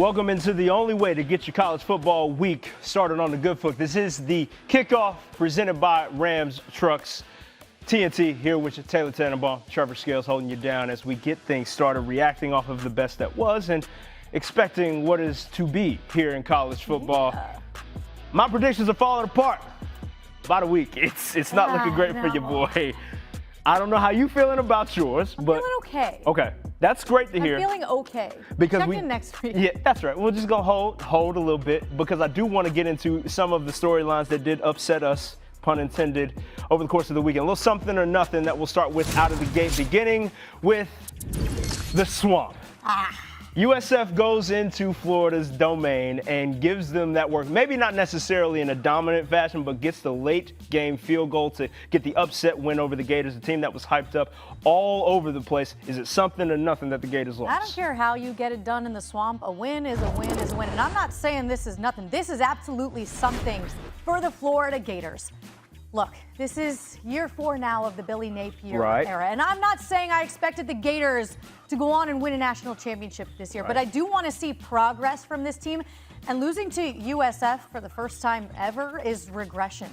Welcome into the only way to get your college football week started on the good foot. This is the Kickoff presented by Rams Trucks. TNT here with you, Taylor Tannebaum, Treavor Scales holding you down as we get things started, reacting off of the best that was and expecting what is to be here in college football. Yeah. My predictions are falling apart. About a week. It's not looking great for your boy. I don't know how you feeling about yours, but feeling okay. Okay, that's great to hear. I'm feeling okay. Because check in next week. Yeah, that's right. We're just gonna hold a little bit because I do want to get into some of the storylines that did upset us, pun intended, over the course of the weekend. A little something or nothing that we'll start with out of the gate, beginning with the swamp. USF goes into Florida's domain and gives them that work. Maybe not necessarily in a dominant fashion, but gets the late game field goal to get the upset win over the Gators, a team that was hyped up all over the place. Is it something or nothing that the Gators lost? I don't care how you get it done in the swamp. A win is a win is a win. And I'm not saying this is nothing. This is absolutely something for the Florida Gators. Look, this is year 4 now of the Billy Napier era. And I'm not saying I expected the Gators to go on and win a national championship this year, but I do want to see progress from this team. And losing to USF for the first time ever is regression.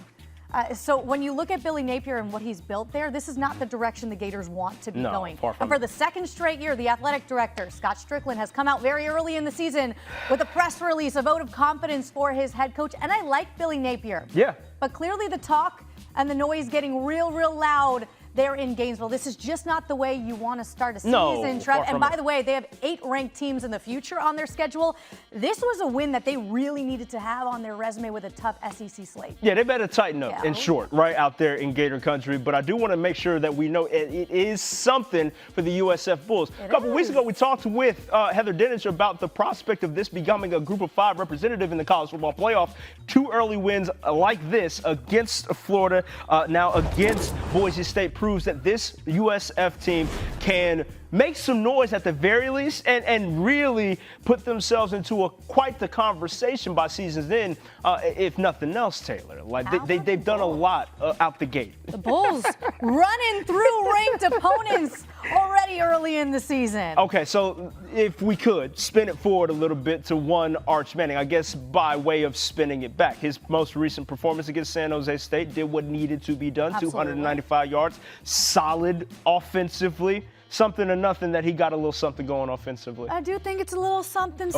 So when you look at Billy Napier and what he's built there, this is not the direction the Gators want to be going. And for the second straight year, the athletic director, Scott Strickland, has come out very early in the season with a press release, a vote of confidence for his head coach. And I like Billy Napier. Yeah. But clearly the talk and the noise getting real loud there in Gainesville. This is just not the way you want to start a season, Trev. And by the way, they have 8 ranked teams in the future on their schedule. This was a win that they really needed to have on their resume with a tough SEC slate. Yeah, they better tighten up in short, right out there in Gator country. But I do want to make sure that we know it is something for the USF Bulls. A couple weeks ago, we talked with Heather Dinich about the prospect of this becoming a Group of 5 representative in the college football playoff. 2 early wins like this against Florida, now against Boise State, proves that this USF team can make some noise at the very least and really put themselves into quite the conversation by season's end, if nothing else, Taylor. Like they've done a lot out the gate. The Bulls running through ranked opponents already early in the season. Okay, so if we could spin it forward a little bit to one Arch Manning, I guess by way of spinning it back. His most recent performance against San Jose State did what needed to be done, 295 yards, solid offensively. Something or nothing that he got a little something going offensively. I do think it's a little something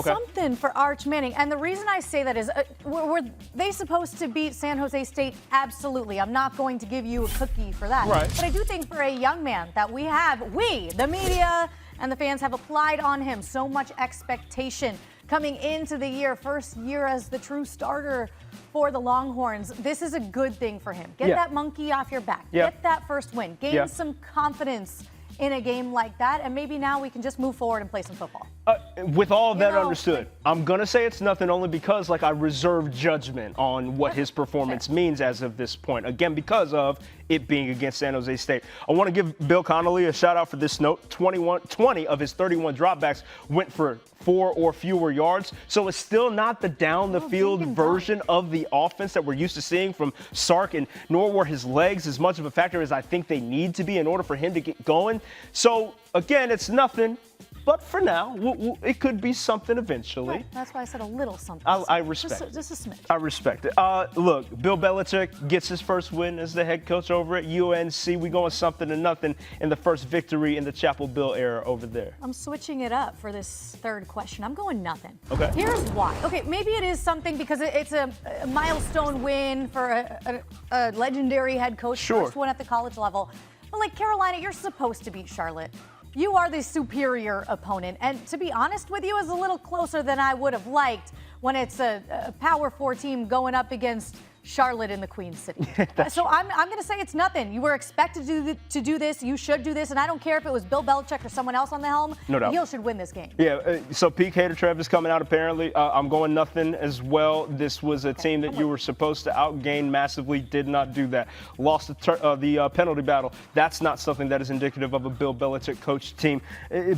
for Arch Manning. And the reason I say that is, were they supposed to beat San Jose State? Absolutely. I'm not going to give you a cookie for that. Right. But I do think for a young man that we, the media and the fans have applied on him so much expectation coming into the year, first year as the true starter for the Longhorns. This is a good thing for him. Get that monkey off your back. Get that first win. Gain some confidence in a game like that, and maybe now we can just move forward and play some football. With all that understood, I'm going to say it's nothing only because I reserve judgment on what his performance means as of this point. Again, because of it being against San Jose State. I want to give Bill Connolly a shout out for this note. 20 of his 31 dropbacks went for 4 or fewer yards. So it's still not the down the field version of the offense that we're used to seeing from Sark, and nor were his legs as much of a factor as I think they need to be in order for him to get going. So again, it's nothing. But for now, it could be something eventually. Right. That's why I said a little something. I respect it. Just a smidge. I respect it. Look, Bill Belichick gets his first win as the head coach over at UNC. We going something to nothing in the first victory in the Chapel Bill era over there. I'm switching it up for this third question. I'm going nothing. Okay. Here's why. Okay, maybe it is something because it's a milestone win for a legendary head coach, first one at the college level. But like Carolina, you're supposed to beat Charlotte. You are the superior opponent. And to be honest with you, it's a little closer than I would have liked when it's a Power 4 team going up against Charlotte in the Queen City. So I'm going to say it's nothing. You were expected to do this. You should do this. And I don't care if it was Bill Belichick or someone else on the helm. No doubt. Hill should win this game. Yeah, so Pete Trev is coming out apparently. I'm going nothing as well. This was a team that you were supposed to outgain massively. Did not do that. Lost the penalty battle. That's not something that is indicative of a Bill Belichick coached team.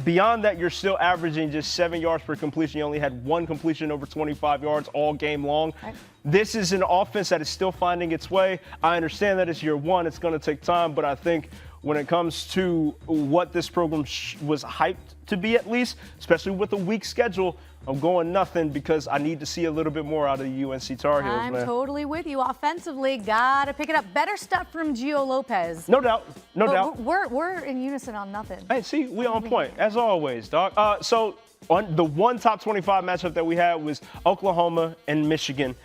Beyond that, you're still averaging just 7 yards per completion. You only had 1 completion over 25 yards all game long. Right. This is an offense that is still finding its way. I understand that it's year 1. It's going to take time, but I think when it comes to what this program was hyped to be, at least, especially with a weak schedule. I'm going Nothin because I need to see a little bit more out of the UNC Tar Heels, I'm man. totally with you. Offensively, gotta pick it up. Better stuff from Gio Lopez. No doubt, no doubt. We're in unison on Nothin. Hey, see, we on point, as always, dog. So on the one top 25 matchup that we had was Oklahoma and Michigan.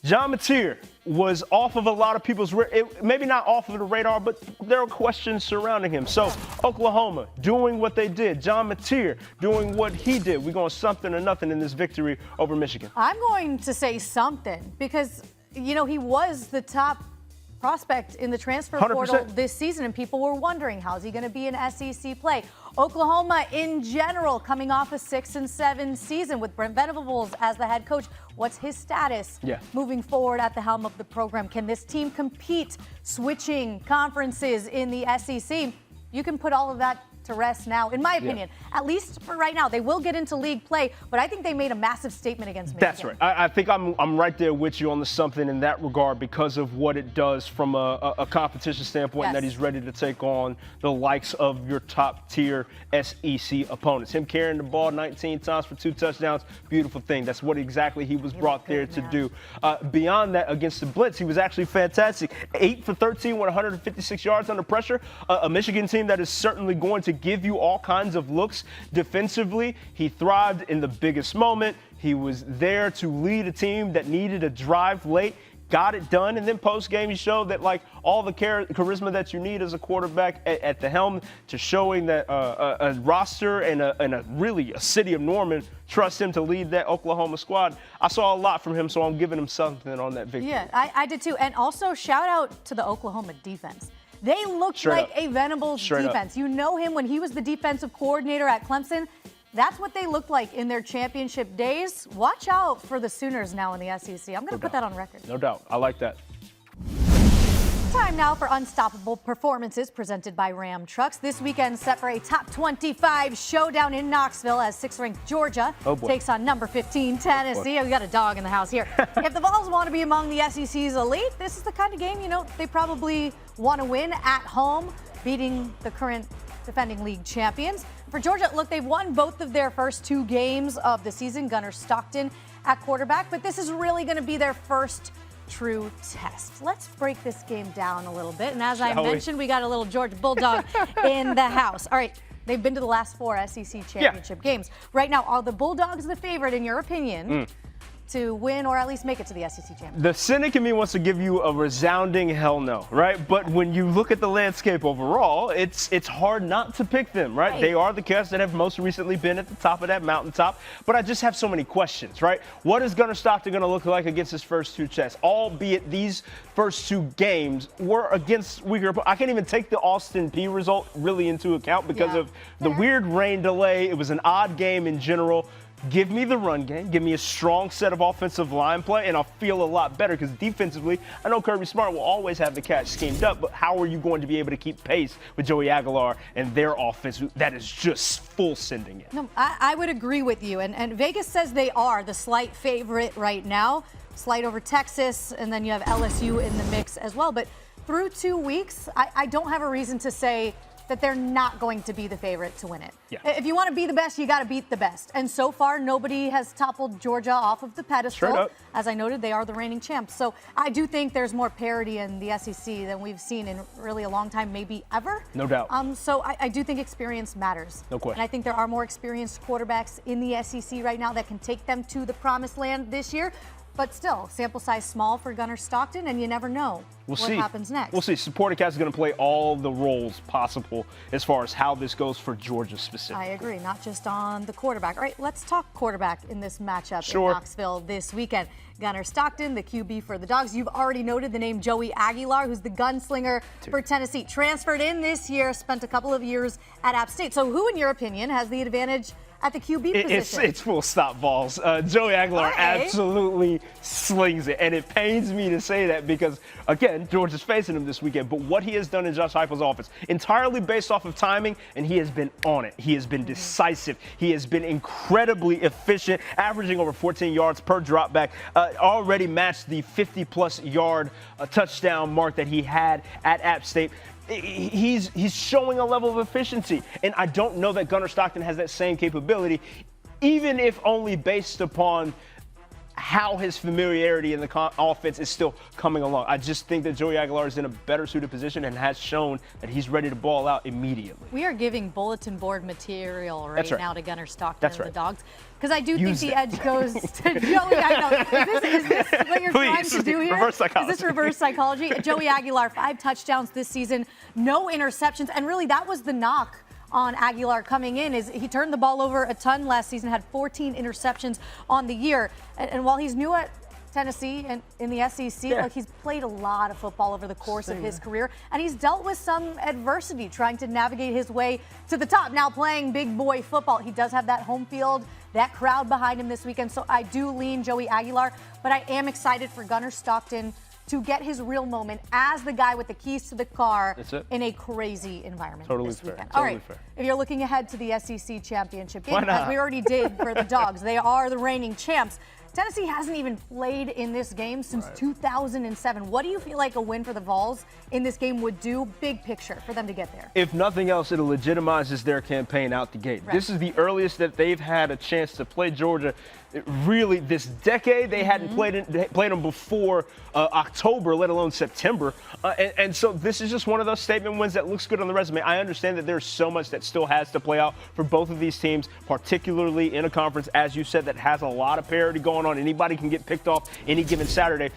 John Mateer was off of a lot of people's, maybe not off of the radar, but there are questions surrounding him. So Oklahoma doing what they did. John Mateer doing what he did. We're going something or nothing in this victory over Michigan. I'm going to say something because, you know, he was the top prospect in the transfer 100%. portal this season, and people were wondering, how's he going to be in SEC play? Oklahoma in general coming off a 6-7 season with Brent Venables as the head coach. What's his status moving forward at the helm of the program? Can this team compete switching conferences in the SEC? You can put all of that to rest now, in my opinion. At least for right now. They will get into league play, but I think they made a massive statement against Michigan. That's right. I think I'm right there with you on the something in that regard because of what it does from a competition standpoint and that he's ready to take on the likes of your top-tier SEC opponents. Him carrying the ball 19 times for 2 touchdowns, beautiful thing. That's what exactly he was brought there to do. Beyond that, against the blitz, he was actually fantastic. 8 for 13 with 156 yards under pressure. A Michigan team that is certainly going to give you all kinds of looks defensively. He thrived in the biggest moment. He was there to lead a team that needed a drive late, got it done, and then post-game he showed that, like, all the charisma that you need as a quarterback at the helm to showing that a roster and a city of Norman trust him to lead that Oklahoma squad. I saw a lot from him, so I'm giving him something on that victory. Yeah, I did too. And also shout out to the Oklahoma defense. They looked like a Venables defense. You know him when he was the defensive coordinator at Clemson. That's what they looked like in their championship days. Watch out for the Sooners now in the SEC. I'm going to put that on record. No doubt. I like that. Time now for Unstoppable Performances presented by Ram Trucks. This weekend set for a top 25 showdown in Knoxville as 6th-ranked Georgia takes on number 15 Tennessee. We got a dog in the house here. If the Vols want to be among the SEC's elite, this is the kind of game, you know, they probably want to win at home, beating the current defending league champions. For Georgia, look, they've won both of their first 2 games of the season. Gunnar Stockton at quarterback, but this is really going to be their first true test. Let's break this game down a little bit. And as I mentioned, we got a little Georgia Bulldog in the house. All right, they've been to the last 4 SEC championship games. Right now, are the Bulldogs the favorite, in your opinion, to win or at least make it to the SEC championship? The cynic in me wants to give you a resounding hell no, right? But when you look at the landscape overall, it's hard not to pick them, right? They are the cats that have most recently been at the top of that mountaintop. But I just have so many questions, right? What is Gunnar Stockton going to look like against his first 2 tests? Albeit these first 2 games were against weaker. I can't even take the Austin Peay result really into account because of the weird rain delay. It was an odd game in general. Give me the run game. Give me a strong set of offensive line play, and I'll feel a lot better because defensively, I know Kirby Smart will always have the catch schemed up, but how are you going to be able to keep pace with Joey Aguilar and their offense that is just full sending it? No, I would agree with you, and Vegas says they are the slight favorite right now, slight over Texas, and then you have LSU in the mix as well. But through 2 weeks, I don't have a reason to say that they're not going to be the favorite to win it. If you want to be the best, you got to beat the best. And so far, nobody has toppled Georgia off of the pedestal. As I noted, they are the reigning champs. So I do think there's more parity in the SEC than we've seen in really a long time, maybe ever. No doubt. So I do think experience matters. No question. And I think there are more experienced quarterbacks in the SEC right now that can take them to the promised land this year. But still, sample size small for Gunnar Stockton, and you never know what happens next. We'll see. Supporting cast is going to play all the roles possible as far as how this goes for Georgia specifically. I agree, not just on the quarterback. All right, let's talk quarterback in this matchup in Knoxville this weekend. Gunnar Stockton, the QB for the Dogs. You've already noted the name Joey Aguilar, who's the gunslinger for Tennessee. Transferred in this year, spent a couple of years at App State. So who, in your opinion, has the advantage at the QB position? It's full stop balls. Joey Aguilar absolutely slings it. And it pains me to say that because, again, Georgia's facing him this weekend. But what he has done in Josh Heupel's offense, entirely based off of timing, and he has been on it. He has been decisive. He has been incredibly efficient, averaging over 14 yards per drop back. Already matched the 50-plus yard touchdown mark that he had at App State. he's showing a level of efficiency. And I don't know that Gunnar Stockton has that same capability, even if only based upon how his familiarity in the offense is still coming along. I just think that Joey Aguilar is in a better suited position and has shown that he's ready to ball out immediately. We are giving bulletin board material right now to Gunnar Stockton and the Dogs. Because I do think the edge goes to Joey. I know. Is this what you're trying to do here? Reverse psychology. Is this reverse psychology? Joey Aguilar, 5 touchdowns this season, no interceptions. And really, that was the knock on Aguilar coming in, is he turned the ball over a ton last season, had 14 interceptions on the year. And while he's new at Tennessee and in the SEC, like, he's played a lot of football over the course of his career, and he's dealt with some adversity trying to navigate his way to the top. Now playing big boy football, he does have that home field, that crowd behind him this weekend. So I do lean Joey Aguilar, but I am excited for Gunnar Stockton to get his real moment as the guy with the keys to the car in a crazy environment this weekend. All right, if you're looking ahead to the SEC championship game, as we already did for the Dogs, they are the reigning champs. Tennessee hasn't even played in this game since 2007. What do you feel like a win for the Vols in this game would do, big picture, for them to get there? If nothing else, it legitimizes their campaign out the gate. This is the earliest that they've had a chance to play Georgia really this decade. They hadn't played them before October, let alone September. And so this is just one of those statement wins that looks good on the resume. I understand that there's so much that still has to play out for both of these teams, particularly in a conference, as you said, that has a lot of parity going on. Anybody can get picked off any given Saturday.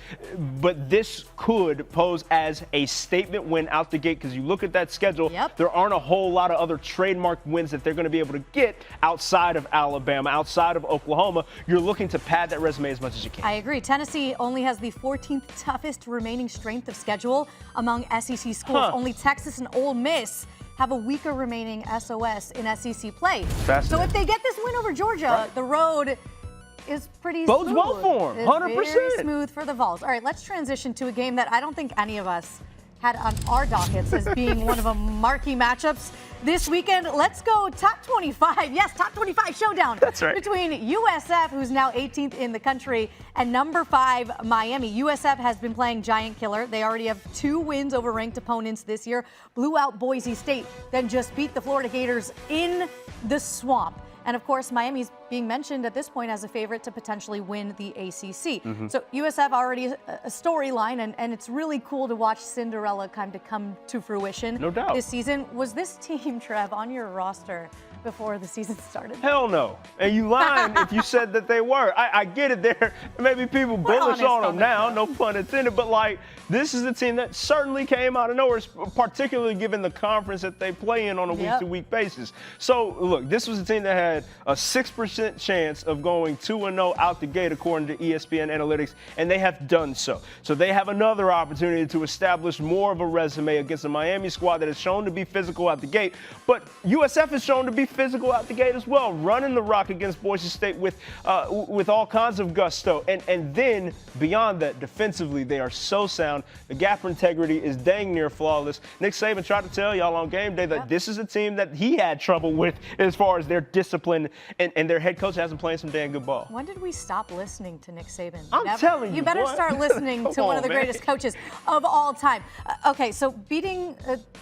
But this could pose as a statement win out the gate, because you look at that schedule, there aren't a whole lot of other trademark wins that they're going to be able to get outside of Alabama, outside of Oklahoma. You're looking to pad that resume as much as you can. I agree. Tennessee only has the 14th toughest remaining strength of schedule among SEC schools. Only Texas and Ole Miss have a weaker remaining SOS in SEC play. So if they get this win over Georgia, the road is pretty bodes smooth. well for them, 100%. Very smooth for the Vols. All right, let's transition to a game that I don't think any of us had on our dockets as being one of a marquee matchups this weekend. Let's go top 25. Yes, top 25 showdown. That's right. Between USF, who's now 18th in the country, and number 5 Miami. USF has been playing giant killer. They already have 2 wins over ranked opponents this year. Blew out Boise State, then just beat the Florida Gators in the Swamp. And of course, Miami's being mentioned at this point as a favorite to potentially win the ACC. So USF already a storyline, and it's really cool to watch Cinderella kind of come to fruition this season. Was this team, Trev, on your roster before the season started? Hell no. And you lying if you said that they were. I get it there. Maybe people bullish on them now, no pun intended, but like, this is a team that certainly came out of nowhere, particularly given the conference that they play in on a week-to-week basis. So look, this was a team that had a 6% chance of going 2-0 out the gate according to ESPN analytics, and they have done so. So they have another opportunity to establish more of a resume against a Miami squad that is shown to be physical out the gate, but USF is shown to be physical out the gate as well, running the rock against Boise State with all kinds of gusto. And then beyond that, defensively, they are so sound. The gap integrity is dang near flawless. Nick Saban tried to tell y'all on game day that this is a team that he had trouble with as far as their discipline, and their head coach hasn't played some damn good ball. When did we stop listening to Nick Saban? I'm telling you, you better start listening to one of the greatest coaches of all time. Okay, so beating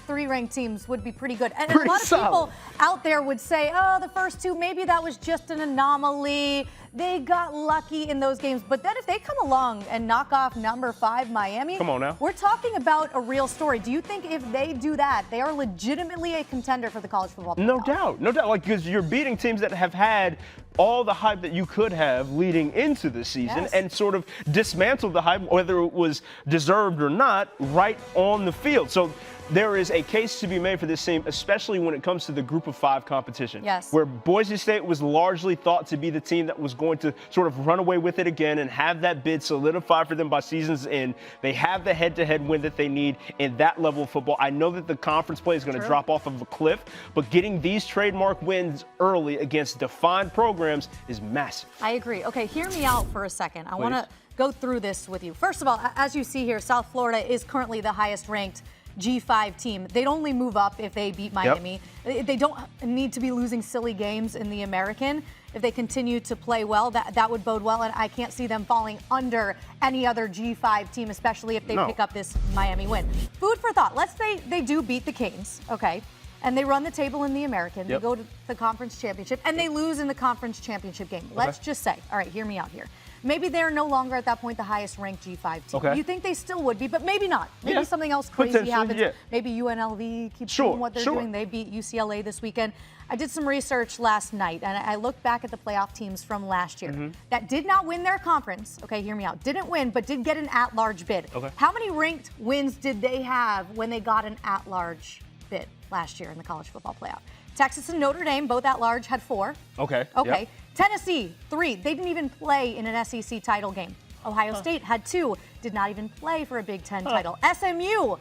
3 ranked teams would be pretty good. And a lot of people out there would say, oh, the first 2, maybe that was just an anomaly. They got lucky in those games. But then if they come along and knock off number 5 Miami, come on now, we're talking about a real story. Do you think if they do that, they are legitimately a contender for the college football playoff? No doubt. Like, because you're beating teams that have had all the hype that you could have leading into the season and sort of dismantled the hype, whether it was deserved or not, right on the field. So there is a case to be made for this team, especially when it comes to the group of 5 competition, where Boise State was largely thought to be the team that was going to sort of run away with it again and have that bid solidified for them by season's end. They have the head-to-head win that they need in that level of football. I know that the conference play is going to drop off of a cliff, but getting these trademark wins early against defined programs is massive. I agree. Okay, hear me out for a second. I want to go through this with you. First of all, as you see here, South Florida is currently the highest ranked G5 team. They'd only move up if they beat Miami. They don't need to be losing silly games in the American. If they continue to play well, that would bode well, and I can't see them falling under any other G5 team, especially if they pick up this Miami win. Food for thought. Let's say they do beat the Canes, okay, and they run the table in the American. They go to the conference championship, and they lose in the conference championship game. Let's just say, all right, hear me out here. Maybe they're no longer at that point the highest ranked G5 team. You think they still would be, but maybe not. Maybe something else crazy happens. Maybe UNLV keeps doing what they're doing. They beat UCLA this weekend. I did some research last night, and I looked back at the playoff teams from last year that did not win their conference. Okay, hear me out. Didn't win, but did get an at-large bid. How many ranked wins did they have when they got an at-large bid last year in the college football playoff? Texas and Notre Dame, both at-large, had 4. Okay. Tennessee, 3. They didn't even play in an SEC title game. Ohio State had 2. Did not even play for a Big Ten title. SMU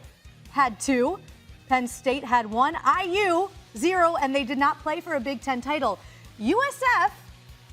had 2. Penn State had 1. IU, 0. And they did not play for a Big Ten title. USF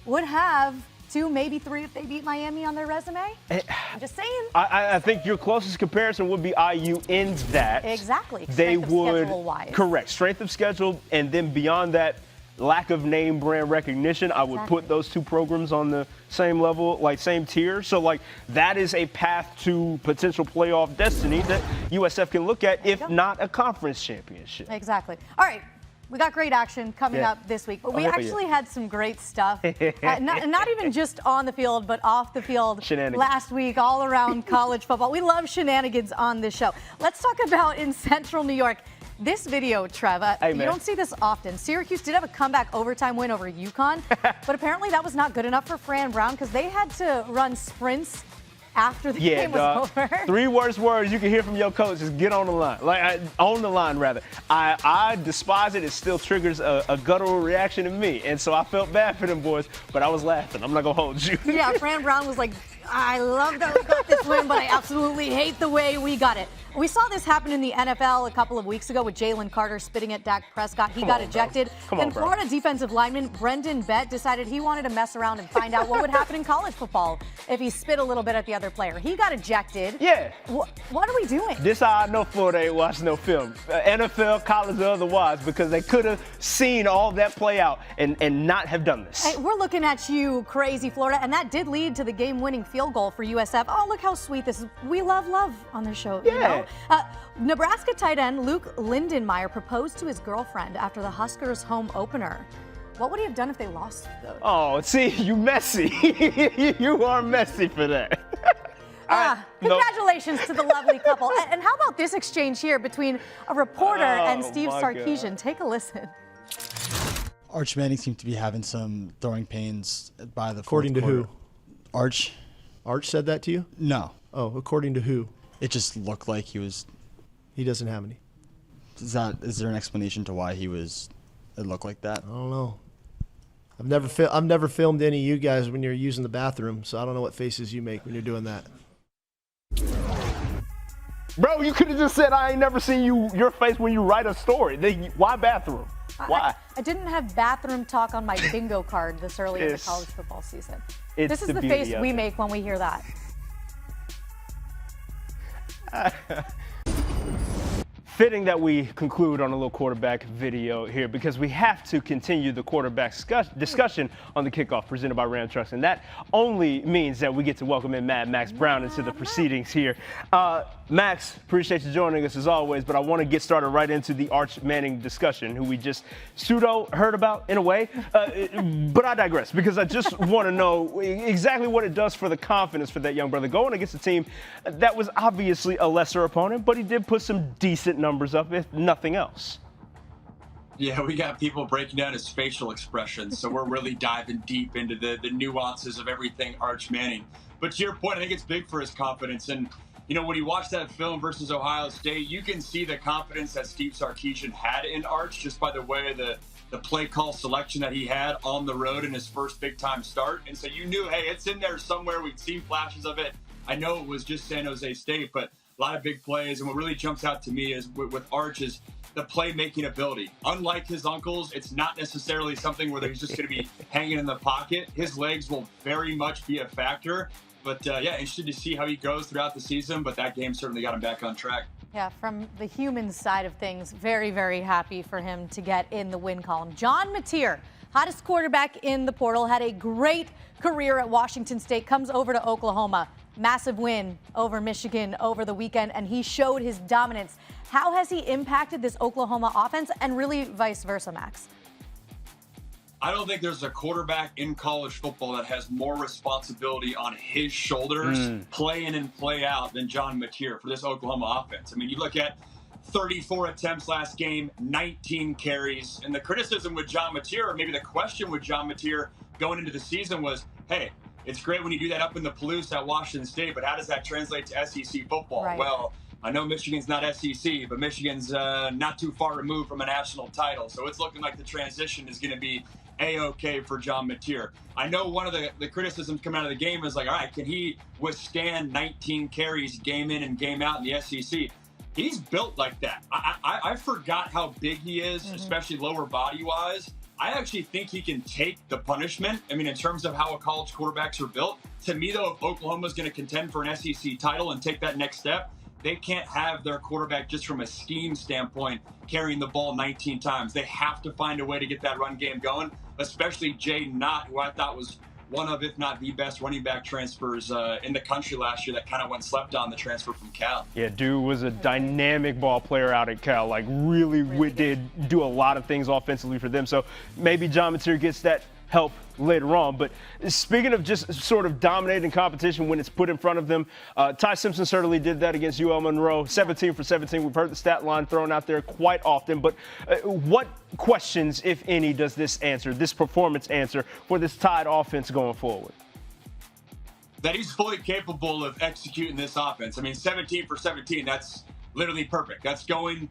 would have 2, maybe 3 if they beat Miami on their resume. I'm just saying. I think your closest comparison would be IU in that. Exactly. They would, schedule-wise. Correct. Strength of schedule, and then beyond that, lack of name brand recognition. I would put those two programs on the same level, like same tier. So like that is a path to potential playoff destiny that USF can look at, if not a conference championship. Exactly. All right. We got great action coming up this week, but we actually had some great stuff. Not even just on the field, but off the field last week, all around college football. We love shenanigans on this show. Let's talk about in Central New York. This video, Trev, you don't see this often. Syracuse did have a comeback overtime win over UConn, but apparently that was not good enough for Fran Brown because they had to run sprints after the game was over. 3 worst words you can hear from your coach is get on the line. On the line, rather. I despise it. It still triggers a guttural reaction in me. And so I felt bad for them boys, but I was laughing. I'm not going to hold you. Yeah, Fran Brown was like, I love that we got this win, but I absolutely hate the way we got it. We saw this happen in the NFL a couple of weeks ago with Jalen Carter spitting at Dak Prescott. He got ejected. Then Florida defensive lineman Brendan Bett decided he wanted to mess around and find out what would happen in college football if he spit a little bit at the other player. He got ejected. Yeah. What are we doing? This how I know Florida ain't watched no film. NFL, college, or otherwise, because they could have seen all that play out and not have done this. Hey, we're looking at you, crazy Florida, and that did lead to the game-winning field goal for USF. Oh, look how sweet this is. We love on this show. Yeah. You know? Nebraska tight end Luke Lindenmeyer proposed to his girlfriend after the Huskers home opener. What would he have done if they lost, though? Oh, see, you messy. You are messy for that. Congratulations to the lovely couple. And how about this exchange here between a reporter and Steve Sarkisian? Take a listen. Arch Manning seemed to be having some throwing pains by the According to quarter. who? Arch. Arch said that to you? No. Oh, according to who? It just looked like he was. He doesn't have any. Is there an explanation to why it looked like that? I don't know. I've never filmed any of you guys when you're using the bathroom, so I don't know what faces you make when you're doing that. Bro, you could have just said I ain't never seen your face when you write a story. Why bathroom? Why? I didn't have bathroom talk on my bingo card this early in the college football season. This is the face we make when we hear that. Fitting that we conclude on a little quarterback video here because we have to continue the quarterback discussion on the kickoff presented by Ram Trucks, and that only means that we get to welcome in Max Browne into the proceedings here. Max, appreciate you joining us as always, but I want to get started right into the Arch Manning discussion, who we just heard about in a way, but I digress because I just want to know exactly what it does for the confidence for that young brother going against a team that was obviously a lesser opponent, but he did put some decent numbers up, if nothing else. Yeah, we got people breaking down his facial expressions, so we're really diving deep into the nuances of everything Arch Manning. But to your point, I think it's big for his confidence. And, you know, when you watch that film versus Ohio State, you can see the confidence that Steve Sarkisian had in Arch just by the way the play call selection that he had on the road in his first big-time start. And so you knew, hey, it's in there somewhere. We've seen flashes of it. I know it was just San Jose State, but a lot of big plays. And what really jumps out to me is with Arch is the playmaking ability. Unlike his uncles, it's not necessarily something where he's just going to be hanging in the pocket. His legs will very much be a factor. But, yeah, interested to see how he goes throughout the season. But that game certainly got him back on track. Yeah, from the human side of things, very, very happy for him to get in the win column. John Mateer, hottest quarterback in the portal, had a great career at Washington State, comes over to Oklahoma. Massive win over Michigan over the weekend, and he showed his dominance. How has he impacted this Oklahoma offense, and really vice versa, Max? I don't think there's a quarterback in college football that has more responsibility on his shoulders, play in and play out, than John Mateer for this Oklahoma offense. I mean, you look at 34 attempts last game, 19 carries, and the criticism with John Mateer, or maybe the question with John Mateer going into the season was, hey, it's great when you do that up in the Palouse at Washington State, but how does that translate to SEC football? Right. Well, I know Michigan's not SEC, but Michigan's not too far removed from a national title. So it's looking like the transition is going to be A-OK for John Mateer. I know one of the criticisms coming out of the game is like, all right, can he withstand 19 carries game in and game out in the SEC? He's built like that. I forgot how big he is, especially lower body-wise. I actually think he can take the punishment. I mean, in terms of how college quarterbacks are built. To me, though, if Oklahoma's going to contend for an SEC title and take that next step, they can't have their quarterback, just from a scheme standpoint, carrying the ball 19 times. They have to find a way to get that run game going, especially Jaden Knott, who I thought was one of, if not the best running back transfers in the country last year, that kind of went slept on, the transfer from Cal. Yeah, dude was a dynamic ball player out at Cal. Like, really did do a lot of things offensively for them. So maybe John Mateer gets that help later on. But speaking of just sort of dominating competition when it's put in front of them, Ty Simpson certainly did that against UL Monroe. 17 for 17. We've heard the stat line thrown out there quite often. But what questions, if any, does this performance answer for this Tide offense going forward? That he's fully capable of executing this offense. I mean, 17 for 17, that's literally perfect. That's going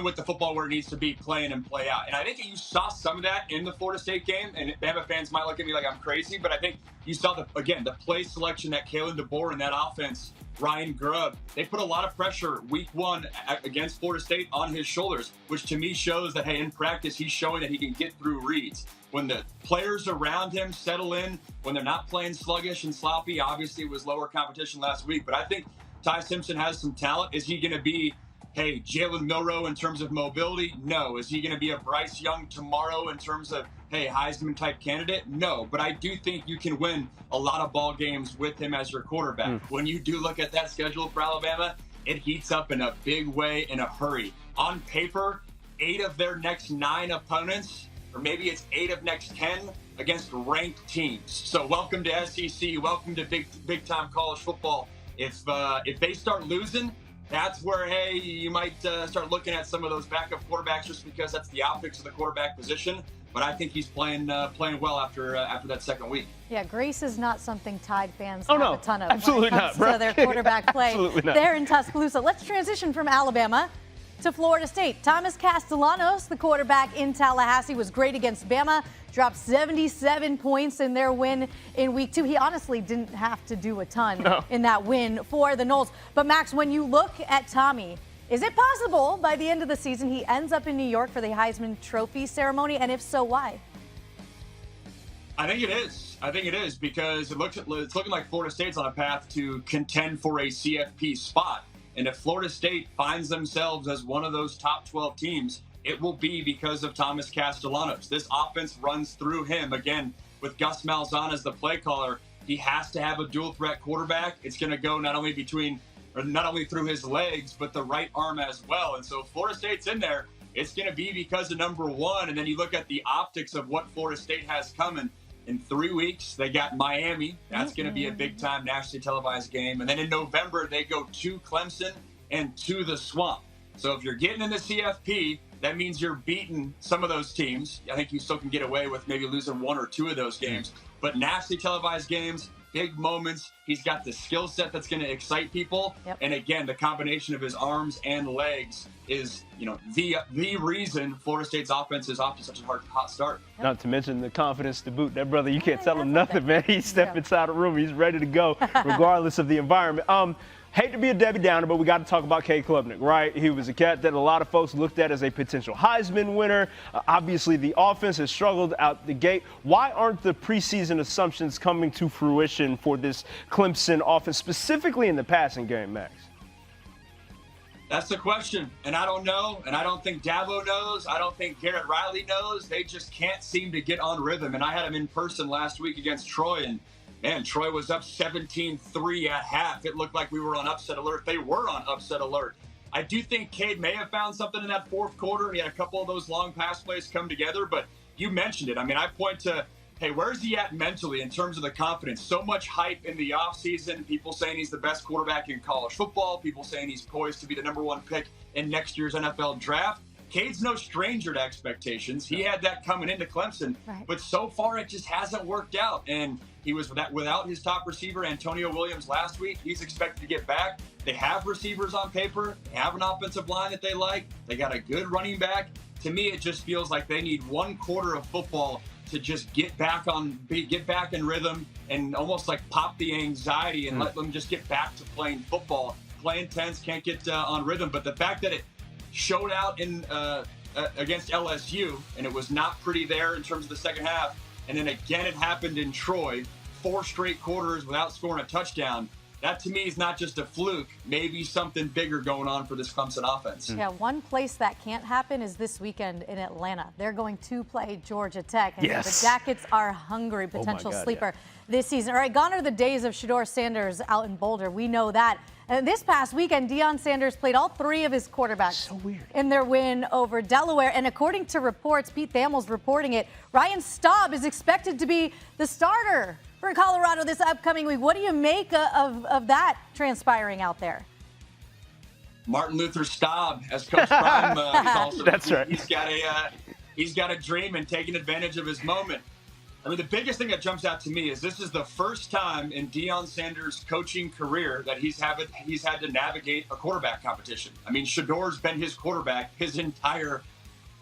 with the football where it needs to be, playing and play out. And I think you saw some of that in the Florida State game, and Bama fans might look at me like I'm crazy, but I think you saw, the play selection that Kalen DeBoer and that offense, Ryan Grubb, they put a lot of pressure week one against Florida State on his shoulders, which to me shows that, hey, in practice, he's showing that he can get through reads. When the players around him settle in, when they're not playing sluggish and sloppy, obviously it was lower competition last week, but I think Ty Simpson has some talent. Is he going to be, hey, Jalen Milroe in terms of mobility? No. Is he going to be a Bryce Young tomorrow in terms of, hey, Heisman-type candidate? No. But I do think you can win a lot of ball games with him as your quarterback. When you do look at that schedule for Alabama, it heats up in a big way, in a hurry. On paper, 8 of their next 9 opponents, or maybe it's 8 of next 10 against ranked teams. So welcome to SEC. Welcome to big-time college football. If they start losing, that's where, hey, you might start looking at some of those backup quarterbacks, just because that's the optics of the quarterback position. But I think he's playing well after that second week. Yeah, grace is not something Tide fans have a ton of. Absolutely when it comes not, to their quarterback play there in Tuscaloosa. Let's transition from Alabama to Florida State. Thomas Castellanos, the quarterback in Tallahassee, was great against Bama, dropped 77 points in their win in week 2. He honestly didn't have to do a ton in that win for the Noles. But Max, when you look at Tommy, is it possible by the end of the season he ends up in New York for the Heisman Trophy ceremony? And if so, why? I think it is because it's looking like Florida State's on a path to contend for a CFP spot. And if Florida State finds themselves as one of those top 12 teams, it will be because of Thomas Castellanos. This offense runs through him. Again, with Gus Malzahn as the play caller, he has to have a dual threat quarterback. It's going to go not only through his legs, but the right arm as well. And so if Florida State's in there, it's going to be because of number one. And then you look at the optics of what Florida State has coming. In 3 weeks, they got Miami. That's going to be a big-time nationally televised game. And then in November, they go to Clemson and to the Swamp. So if you're getting in the CFP, that means you're beating some of those teams. I think you still can get away with maybe losing 1 or 2 of those games. But nationally televised games, big moments. He's got the skill set that's going to excite people. And again, the combination of his arms and legs is, the reason Florida State's offense is off to such a hot start. Not to mention the confidence to boot. That brother, you can't tell him nothing, man. He stepped inside the room. He's ready to go, regardless of the environment. Hate to be a Debbie Downer, but we got to talk about Cade Klubnik, right? He was a cat that a lot of folks looked at as a potential Heisman winner. Obviously, the offense has struggled out the gate. Why aren't the preseason assumptions coming to fruition for this Clemson offense, specifically in the passing game, Max? That's the question, and I don't know, and I don't think Dabo knows. I don't think Garrett Riley knows. They just can't seem to get on rhythm, and I had them in person last week against Troy, and man, Troy was up 17-3 at half. It looked like we were on upset alert. They were on upset alert. I do think Cade may have found something in that fourth quarter. He had a couple of those long pass plays come together, but you mentioned it. I mean, I point to, hey, where's he at mentally in terms of the confidence? So much hype in the offseason. People saying he's the best quarterback in college football. People saying he's poised to be the #1 pick in next year's NFL draft. Cade's no stranger to expectations. He had that coming into Clemson, but so far it just hasn't worked out. And he was without his top receiver, Antonio Williams, last week. He's expected to get back. They have receivers on paper. They have an offensive line that they like. They got a good running back. To me, it just feels like they need one quarter of football to just get back in rhythm and almost like pop the anxiety and let them just get back to playing football. Playing tense, can't get on rhythm. But the fact that it showed out in against LSU, and it was not pretty there in terms of the second half, and then again it happened in Troy, 4 straight quarters without scoring a touchdown. That to me is not just a fluke, maybe something bigger going on for this Clemson offense. Yeah, one place that can't happen is this weekend in Atlanta. They're going to play Georgia Tech, and the Jackets are hungry, potential sleeper this season. All right, gone are the days of Shedeur Sanders out in Boulder. We know that. And this past weekend, Deion Sanders played all 3 of his quarterbacks in their win over Delaware. And according to reports, Pete Thamel's reporting it, Ryan Staub is expected to be the starter for Colorado this upcoming week. What do you make of that transpiring out there? Martin Luther Staub, as Coach Prime calls him. That's right. He's got a dream and taking advantage of his moment. I mean, the biggest thing that jumps out to me is this is the first time in Deion Sanders' coaching career that he's had to navigate a quarterback competition. I mean, Shedeur's been his quarterback his entire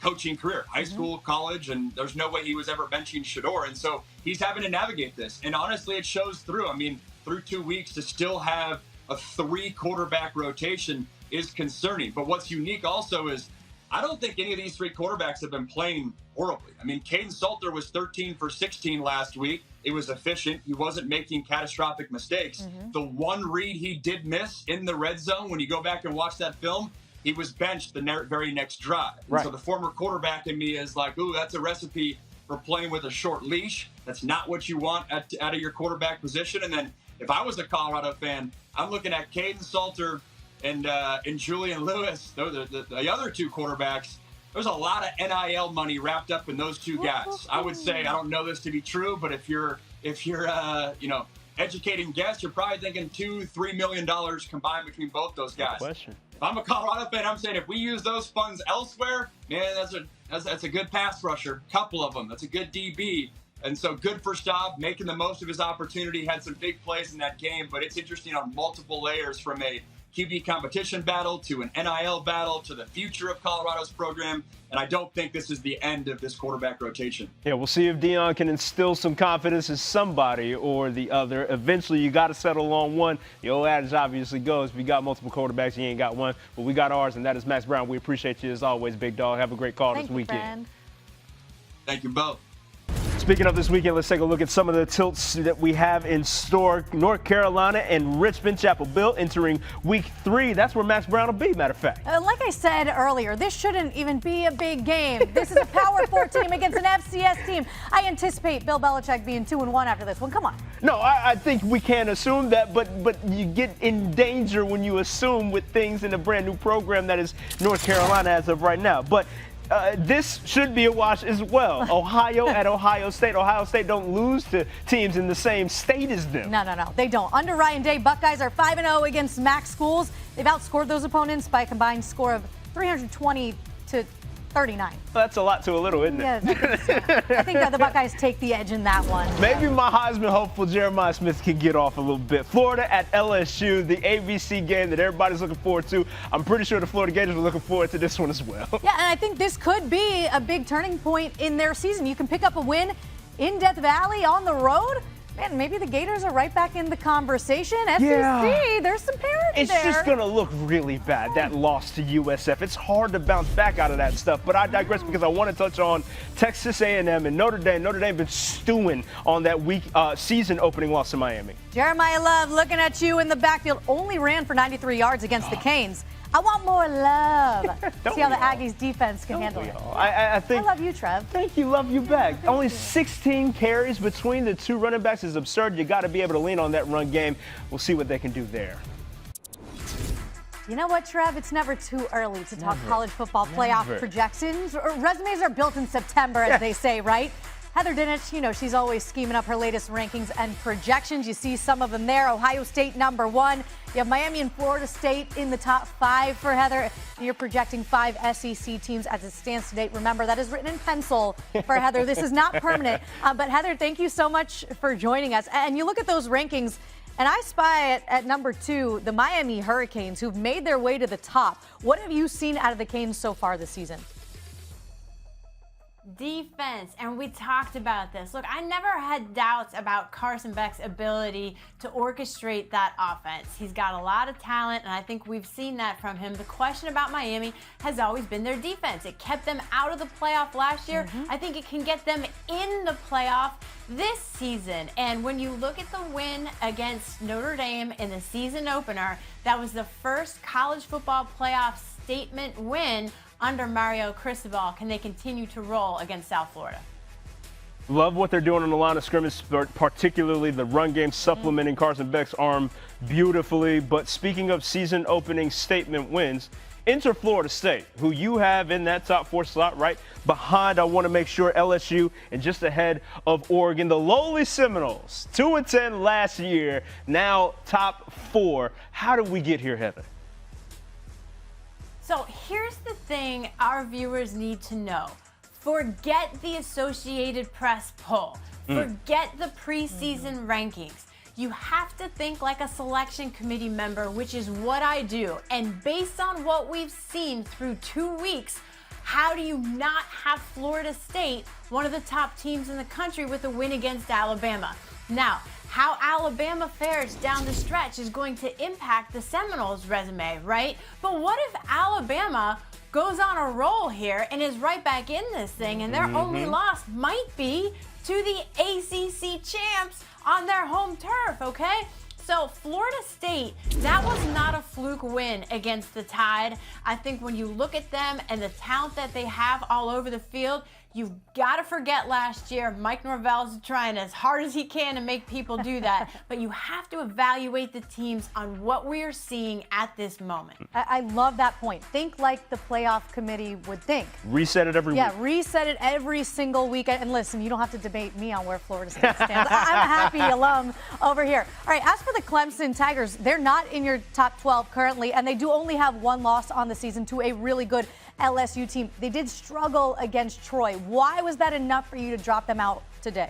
coaching career, high school, college, and there's no way he was ever benching Shedeur. And so he's having to navigate this. And honestly, it shows through. I mean, through 2 weeks to still have a 3-quarterback rotation is concerning. But what's unique also is I don't think any of these 3 quarterbacks have been playing horribly. I mean, Caden Salter was 13 for 16 last week. It was efficient. He wasn't making catastrophic mistakes. The one read he did miss in the red zone, when you go back and watch that film, he was benched the very next drive. So the former quarterback in me is like, ooh, that's a recipe for playing with a short leash. That's not what you want out of your quarterback position. And then if I was a Colorado fan, I'm looking at Caden Salter and Julian Lewis, the other 2 quarterbacks. There's a lot of NIL money wrapped up in those 2 guys. I would say, I don't know this to be true, but if you're educating guests, you're probably thinking $2-3 million combined between both those guys. If I'm a Colorado fan, I'm saying if we use those funds elsewhere, man, that's a good pass rusher, couple of them. That's a good DB. And so good for Staub, making the most of his opportunity, had some big plays in that game, but it's interesting on multiple layers, from a QB competition battle to an NIL battle to the future of Colorado's program. And I don't think this is the end of this quarterback rotation. Yeah, we'll see if Deion can instill some confidence in somebody or the other. Eventually, you got to settle on one. The old adage obviously goes, if you got multiple quarterbacks, you ain't got one. But we got ours, and that is Max Browne. We appreciate you as always, big dog. Have a great call this weekend. Friend. Thank you both. Speaking of this weekend, let's take a look at some of the tilts that we have in store. North Carolina and Richmond, Chapel Hill entering week 3. That's where Max Browne will be, matter of fact. Like I said earlier, this shouldn't even be a big game. This is a Power 4 team against an FCS team. I anticipate Bill Belichick being 2-1 after this one. Come on. No, I think we can assume that, but you get in danger when you assume with things in a brand new program that is North Carolina as of right now. But this should be a wash as well. Ohio at Ohio State. Ohio State don't lose to teams in the same state as them. No, they don't. Under Ryan Day, Buckeyes are 5-0 against MAC schools. They've outscored those opponents by a combined score of 320 to 39. Well, that's a lot to a little, isn't it? Yeah, I think that the Buckeyes take the edge in that one. Maybe my Heisman hopeful Jeremiah Smith can get off a little bit. Florida at LSU, the ABC game that everybody's looking forward to. I'm pretty sure the Florida Gators are looking forward to this one as well. Yeah, and I think this could be a big turning point in their season. You can pick up a win in Death Valley on the road. Man, maybe the Gators are right back in the conversation. SEC, there's some parity there. It's just going to look really bad, that loss to USF. It's hard to bounce back out of that stuff. But I digress because I want to touch on Texas A&M and Notre Dame. Notre Dame been stewing on that week season opening loss to Miami. Jeremiah Love looking at you in the backfield. Only ran for 93 yards against the Canes. I want more love. See how the we all? Aggies defense can handle it. I think. I love you, Trev. Thank you, love you back. Only 16 carries between the two running backs is absurd. You got to be able to lean on that run game. We'll see what they can do there. You know what, Trev? It's never too early to talk college football playoff projections. Resumes are built in September, as they say, right? Heather Dinich, you know, she's always scheming up her latest rankings and projections. You see some of them there. Ohio State #1. You have Miami and Florida State in the top 5 for Heather. You're projecting 5 SEC teams as it stands today. Remember, that is written in pencil for Heather. This is not permanent. But Heather, thank you so much for joining us. And you look at those rankings, and I spy at #2 the Miami Hurricanes, who've made their way to the top. What have you seen out of the Canes so far this season? Defense, and we talked about this. Look, I never had doubts about Carson Beck's ability to orchestrate that offense. He's got a lot of talent, and I think we've seen that from him. The question about Miami has always been their defense. It kept them out of the playoff last year. I think it can get them in the playoff this season. And when you look at the win against Notre Dame in the season opener, that was the first college football playoff statement win under Mario Cristobal. Can they continue to roll against South Florida? Love what they're doing on the line of scrimmage, particularly the run game supplementing Carson Beck's arm beautifully. But speaking of season opening statement wins, enter Florida State, who you have in that top 4 slot right behind. I want to make sure LSU and just ahead of Oregon. The lowly Seminoles, 2-10 last year, now top 4. How did we get here, Heather? So here's the thing our viewers need to know. Forget the Associated Press poll. Forget the preseason rankings. You have to think like a selection committee member, which is what I do. And based on what we've seen through 2 weeks, how do you not have Florida State, one of the top teams in the country, with a win against Alabama? Now, how Alabama fares down the stretch is going to impact the Seminoles' resume, right? But what if Alabama goes on a roll here and is right back in this thing, and their only loss might be to the ACC champs on their home turf, okay? So Florida State, that was not a fluke win against the Tide. I think when you look at them and the talent that they have all over the field, you've got to forget last year. Mike Norvell's trying as hard as he can to make people do that. But you have to evaluate the teams on what we are seeing at this moment. I love that point. Think like the playoff committee would think. Reset it every week. Yeah, reset it every single week. And listen, you don't have to debate me on where Florida State stands. I'm a happy alum over here. All right, as for the Clemson Tigers, they're not in your top 12 currently, and they do only have 1 loss on the season to a really good LSU team. They did struggle against Troy. Why was that enough for you to drop them out today?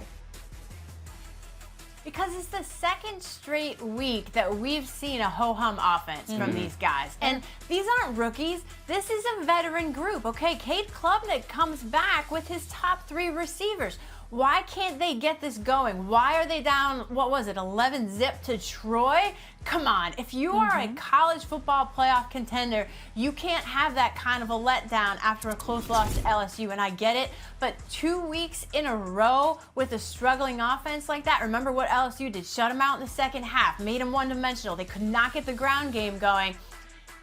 Because it's the second straight week that we've seen a ho-hum offense from these guys. And these aren't rookies. This is a veteran group, okay? Cade Klubnik comes back with his top 3 receivers. Why can't they get this going? Why are they down, 11-zip to Troy? Come on, if you are a college football playoff contender, you can't have that kind of a letdown after a close loss to LSU, and I get it, but 2 weeks in a row with a struggling offense like that, remember what LSU did? Shut them out in the second half, made them one-dimensional. They could not get the ground game going.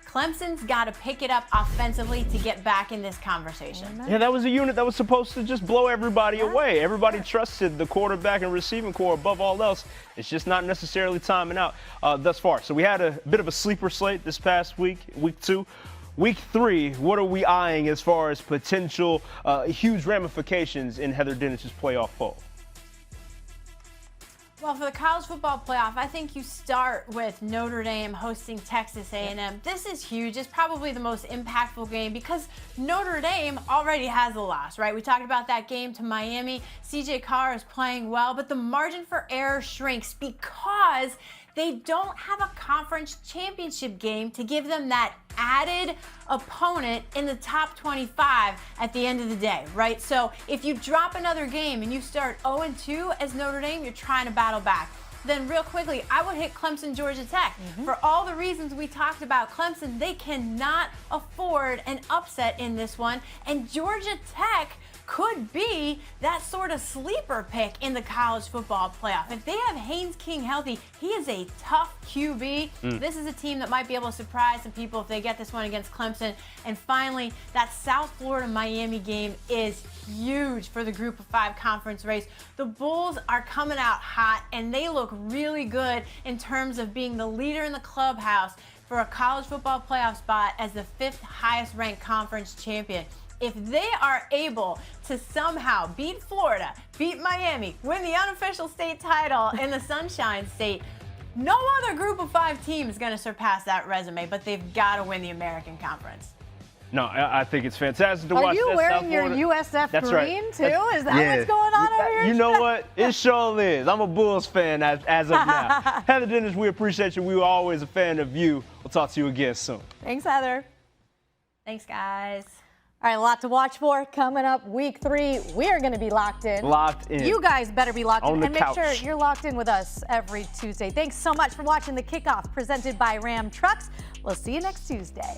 Clemson's got to pick it up offensively to get back in this conversation. Yeah, that was a unit that was supposed to just blow everybody away. Everybody trusted the quarterback and receiving core above all else. It's just not necessarily timing out thus far. So we had a bit of a sleeper slate this past week, week 2. Week 3, what are we eyeing as far as potential huge ramifications in Heather Dinich's playoff poll? Well, for the college football playoff, I think you start with Notre Dame hosting Texas A&M. This is huge. It's probably the most impactful game because Notre Dame already has a loss, right? We talked about that game to Miami. CJ Carr is playing well, but the margin for error shrinks because they don't have a conference championship game to give them that added opponent in the top 25 at the end of the day, right? So if you drop another game and you start 0-2 as Notre Dame, you're trying to battle back. then real quickly, I would hit Clemson, Georgia Tech. For all the reasons we talked about, Clemson, they cannot afford an upset in this one. And Georgia Tech could be that sort of sleeper pick in the college football playoff. If they have Haynes King healthy, he is a tough QB. This is a team that might be able to surprise some people if they get this one against Clemson. And finally, that South Florida-Miami game is huge for the Group of 5 conference race. The Bulls are coming out hot, and they look really good in terms of being the leader in the clubhouse for a college football playoff spot as the 5th highest ranked conference champion. If they are able to somehow beat Florida, beat Miami, win the unofficial state title in the Sunshine State, no other Group of 5 team is going to surpass that resume, but they've got to win the American Conference. No, I think it's fantastic to watch. Are you that wearing South your Florida. USF That's green right. too? Is that what's going on over here? You know what? It sure is. I'm a Bulls fan as of now. Heather Dinich, we appreciate you. We were always a fan of you. We'll talk to you again soon. Thanks, Heather. Thanks, guys. All right, a lot to watch for coming up week 3. We are going to be locked in. Locked in. You guys better be locked On in the and make couch. sure you're locked in with us every Tuesday. Thanks so much for watching the Kickoff presented by Ram Trucks. We'll see you next Tuesday.